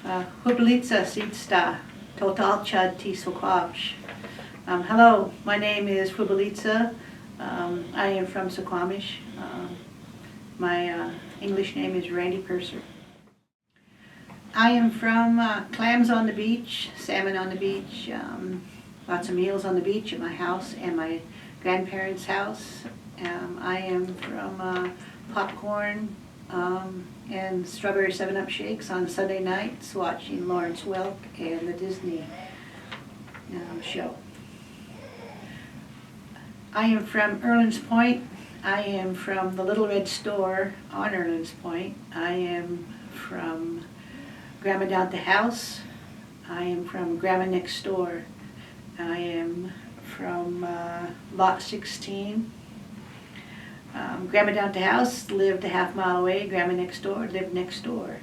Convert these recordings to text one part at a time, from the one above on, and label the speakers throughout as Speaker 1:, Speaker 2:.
Speaker 1: Hublica Sitsta, Total Chad Ti Suquamish. Hello, my name is Hublica. I am from Suquamish. My English name is Randy Purser. I am from clams on the beach, salmon on the beach, lots of meals on the beach at my house and my grandparents' house. I am from popcorn and strawberry 7-Up shakes on Sunday nights watching Lawrence Welk and the Disney show. I am from Erlin's Point. I am from the Little Red Store on Erlin's Point. I am from Grandma Down at the House. I am from Grandma Next Door. I am from Lot 16. Grandma Down at the House lived a half-mile away. Grandma Next Door lived next door.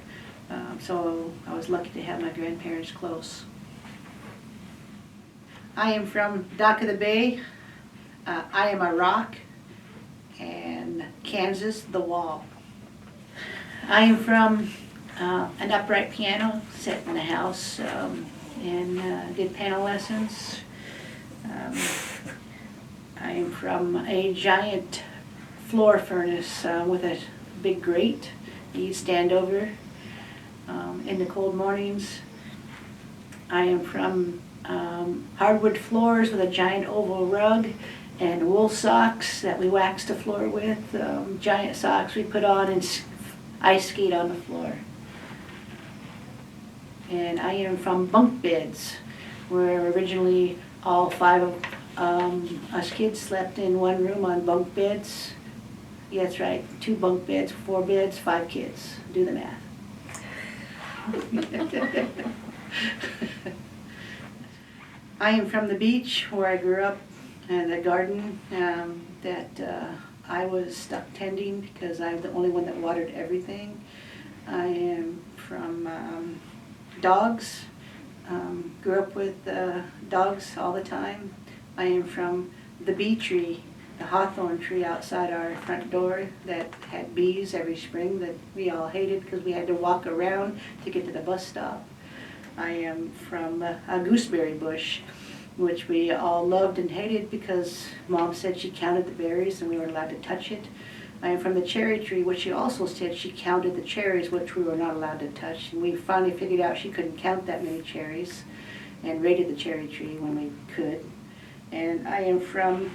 Speaker 1: So I was lucky to have my grandparents close. I am from Dock of the Bay. I am a rock. And Kansas, the wall. I am from an upright piano set in the house and did piano lessons. I am from a giant floor furnace with a big grate you stand over in the cold mornings. I am from hardwood floors with a giant oval rug and wool socks that we wax the floor with, giant socks we put on and ice skate on the floor. And I am from bunk beds, where originally all 5 of us kids slept in one room on bunk beds. Yeah, that's right, 2 bunk beds, 4 beds, 5 kids. Do the math. I am from the beach, where I grew up, and the garden that I was stuck tending because I'm the only one that watered everything. I am from dogs, grew up with dogs all the time. I am from the bee tree, the hawthorn tree outside our front door that had bees every spring that we all hated because we had to walk around to get to the bus stop. I am from a gooseberry bush, which we all loved and hated because Mom said she counted the berries and we weren't allowed to touch it. I am from the cherry tree, which she also said she counted the cherries, which we were not allowed to touch. And we finally figured out she couldn't count that many cherries and raided the cherry tree when we could. And I am from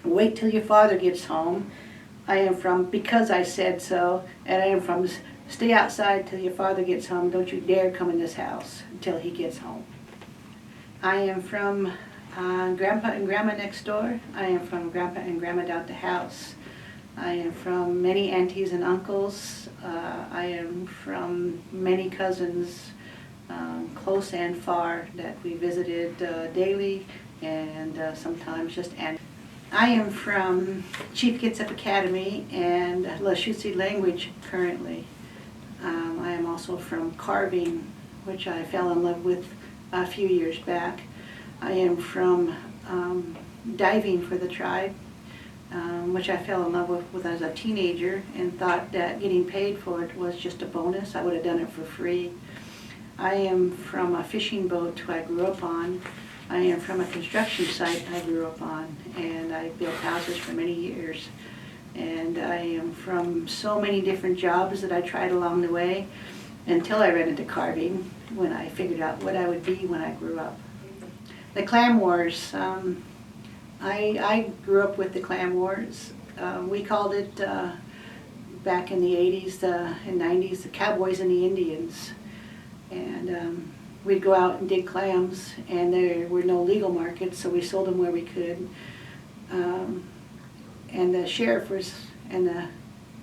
Speaker 1: Wait Till Your Father Gets Home. I am from Because I Said So. And I am from Stay Outside Till Your Father Gets Home. Don't you dare come in this house until he gets home. I am from Grandpa and Grandma Next Door. I am from Grandpa and Grandma Down at the House. I am from many aunties and uncles. I am from many cousins, close and far, that we visited daily and sometimes just aunties. I am from Chief Kitsap Academy and Lushootseed language currently. I am also from carving, which I fell in love with a few years back. I am from diving for the tribe, which I fell in love with as a teenager and thought that getting paid for it was just a bonus. I would have done it for free. I am from a fishing boat I grew up on. I am from a construction site I grew up on, and I built houses for many years. And I am from so many different jobs that I tried along the way until I ran into carving, when I figured out what I would be when I grew up. The Clam Wars. I grew up with the Clam Wars. We called it, back in the 80s and 90s, the Cowboys and the Indians. And we'd go out and dig clams, and there were no legal markets, so we sold them where we could. And the sheriff and the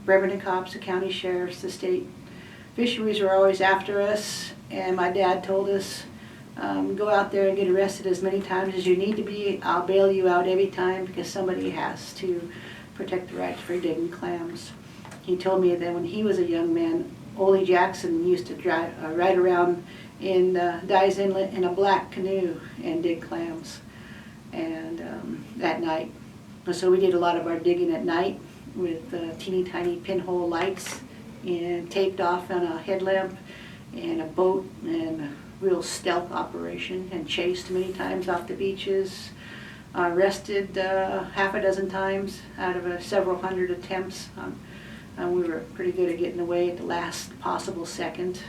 Speaker 1: Bremerton cops, the county sheriffs, the state fisheries were always after us, and my dad told us, go out there and get arrested as many times as you need to be. I'll bail you out every time because somebody has to protect the rights for digging clams. He told me that when he was a young man, Ole Jackson used to ride around in Dyes Inlet in a black canoe and dig clams, and at night. So we did a lot of our digging at night with teeny tiny pinhole lights and taped off on a headlamp, and a boat, and a real stealth operation, and chased many times off the beaches. Arrested half a dozen times out of several hundred attempts. We were pretty good at getting away at the last possible second.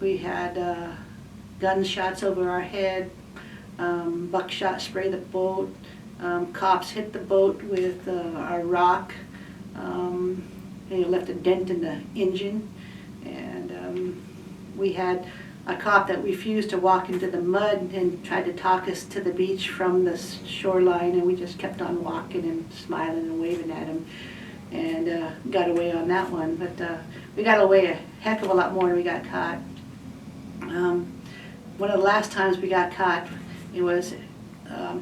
Speaker 1: We had gunshots over our head, buckshot spray the boat, cops hit the boat with our rock, left a dent in the engine, and we had a cop that refused to walk into the mud and tried to talk us to the beach from the shoreline, and we just kept on walking and smiling and waving at him, and got away on that one. But we got away a heck of a lot more than we got caught. One of the last times we got caught, it was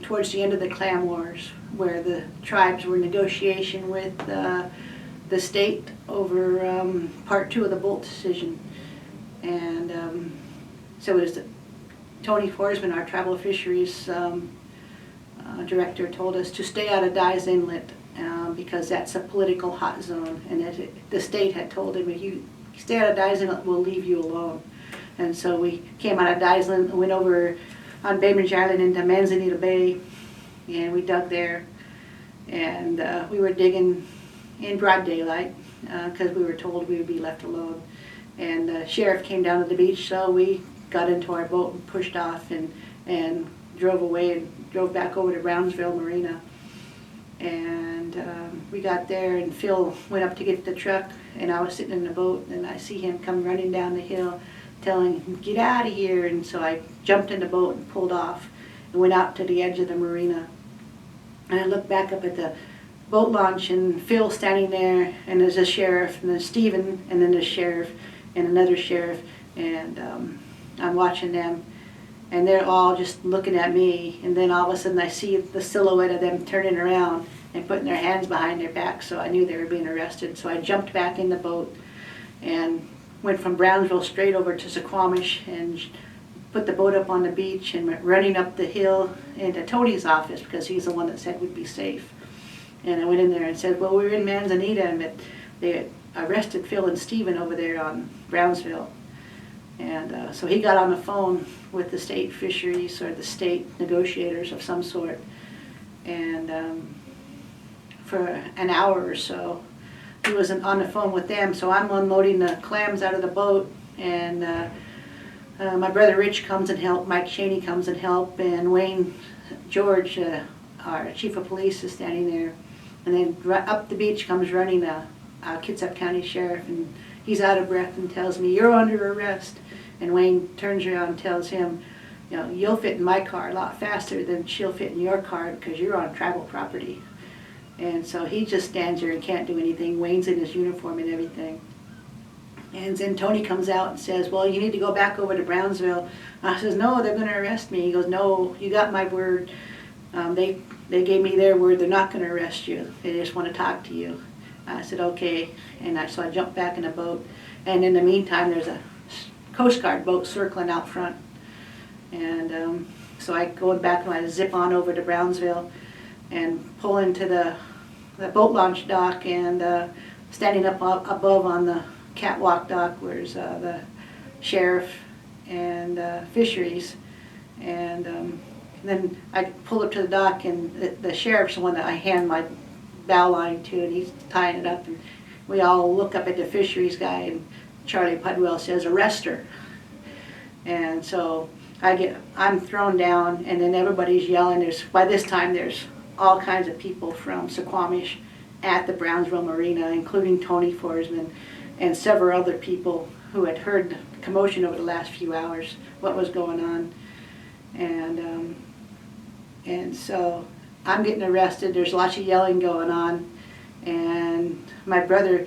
Speaker 1: towards the end of the Clam Wars, where the tribes were in negotiation with the state over Part 2 of the Bolt decision. And so it was Tony Forsman, our tribal fisheries director, told us to stay out of Dyes Inlet because that's a political hot zone. And the state had told him, if you stay out of Dyes Inlet, we'll leave you alone. And so we came out of Dyes Inlet and went over on Bainbridge Island into Manzanita Bay, and we dug there. And we were digging in broad daylight because we were told we would be left alone. And the sheriff came down to the beach, so we got into our boat and pushed off and drove away and drove back over to Brownsville Marina. And we got there, and Phil went up to get the truck, and I was sitting in the boat, and I see him come running down the hill telling him, "Get out of here." And so I jumped in the boat and pulled off and went out to the edge of the marina. And I looked back up at the boat launch, and Phil standing there, and there's a sheriff, and then Stephen, and then the sheriff, and another sheriff, and I'm watching them, and they're all just looking at me, and then all of a sudden I see the silhouette of them turning around and putting their hands behind their back, so I knew they were being arrested. So I jumped back in the boat and went from Brownsville straight over to Suquamish and put the boat up on the beach and went running up the hill into Tony's office because he's the one that said we'd be safe. And I went in there and said, well, we're in Manzanita, and they arrested Phil and Stephen over there on Brownsville. And so he got on the phone with the state fisheries or the state negotiators of some sort. And for an hour or so, he was on the phone with them. So I'm unloading the clams out of the boat, and my brother Rich comes and help, Mike Cheney comes and help, and Wayne George, our chief of police, is standing there. And then up the beach comes running Kitsap County Sheriff, and he's out of breath and tells me, "You're under arrest." And Wayne turns around and tells him, "You'll fit in my car a lot faster than she'll fit in your car because you're on tribal property." And so he just stands there and can't do anything. Wayne's in his uniform and everything. And then Tony comes out and says, "Well, you need to go back over to Brownsville." I says, "No, they're going to arrest me." He goes, "No, you got my word. They gave me their word. They're not going to arrest you. They just want to talk to you." I said, "Okay." And so I jumped back in the boat. And in the meantime, there's a Coast Guard boat circling out front. And so I go back and I zip on over to Brownsville and pull into the boat launch dock, and standing up above on the catwalk dock where's the sheriff and fisheries. And then I pull up to the dock, and the sheriff's the one that I hand my bow line to, and he's tying it up, and we all look up at the fisheries guy, and Charlie Pudwell says, "Arrest her." And so I'm thrown down, and then everybody's yelling. By this time there's all kinds of people from Suquamish at the Brownsville Marina, including Tony Forsman and several other people who had heard the commotion over the last few hours, what was going on. And so I'm getting arrested. There's lots of yelling going on, and my brother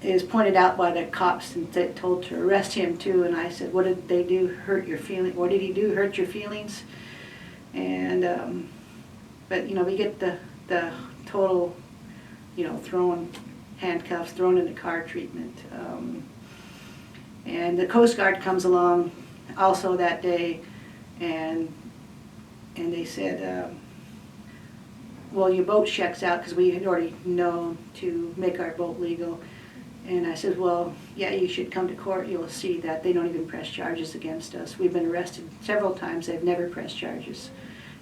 Speaker 1: is pointed out by the cops and told to arrest him too. And I said, "What did they do? Hurt your feelings? What did he do? Hurt your feelings?" And but we get the total, thrown handcuffs, thrown in the car treatment. And the Coast Guard comes along also that day, and they said, "Well, your boat checks out," because we had already known to make our boat legal. And I said, well, yeah, you should come to court. You'll see that they don't even press charges against us. We've been arrested several times. They've never pressed charges.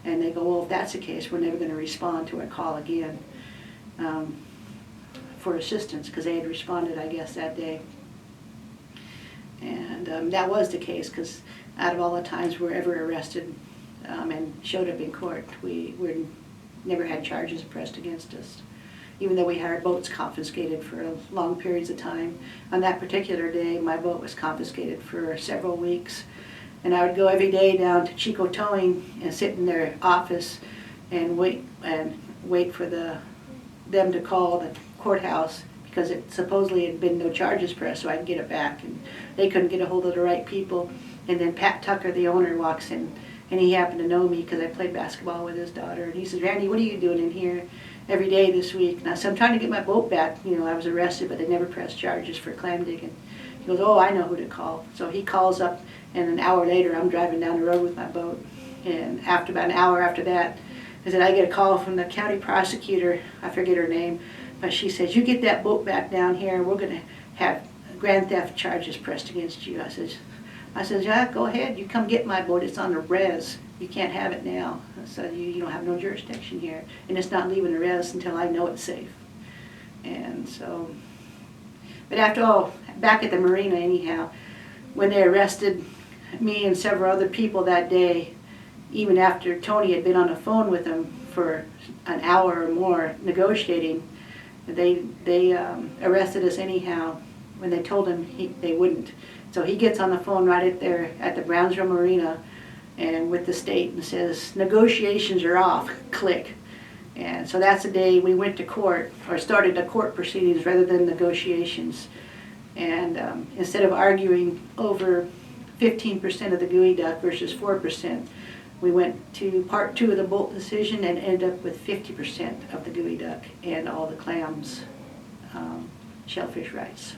Speaker 1: And they go, well, if that's the case, we're never going to respond to a call again for assistance, because they had responded, I guess, that day. And that was the case, because out of all the times we're ever arrested and showed up in court, we never had charges pressed against us, even though we had our boats confiscated for long periods of time. On that particular day, my boat was confiscated for several weeks, and I would go every day down to Chico Towing and sit in their office and wait for them to call the courthouse, because it supposedly had been no charges pressed, so I could get it back, and they couldn't get a hold of the right people. And then Pat Tucker, the owner, walks in, and he happened to know me because I played basketball with his daughter, and he says, Randy, what are you doing in here every day this week? And I said, I'm trying to get my boat back. You know, I was arrested, but they never pressed charges for clam digging. He goes, oh, I know who to call. So he calls up, and an hour later, I'm driving down the road with my boat. And after about an hour after that, I said, I get a call from the county prosecutor, I forget her name, but she says, you get that boat back down here, and we're going to have grand theft charges pressed against you. I said, yeah, go ahead. You come get my boat. It's on the res. You can't have it now. So you don't have no jurisdiction here. And it's not leaving the res until I know it's safe. And so, but after all, back at the marina anyhow, when they arrested me and several other people that day, even after Tony had been on the phone with them for an hour or more negotiating, they arrested us anyhow when they told him they wouldn't. So he gets on the phone right at the Brownsville Marina and with the state and says, negotiations are off, click. And so that's the day we went to court, or started the court proceedings rather than negotiations. And instead of arguing over 15% of the geoduck versus 4%, we went to part 2 of the Bolt decision and ended up with 50% of the geoduck and all the clams, shellfish rights.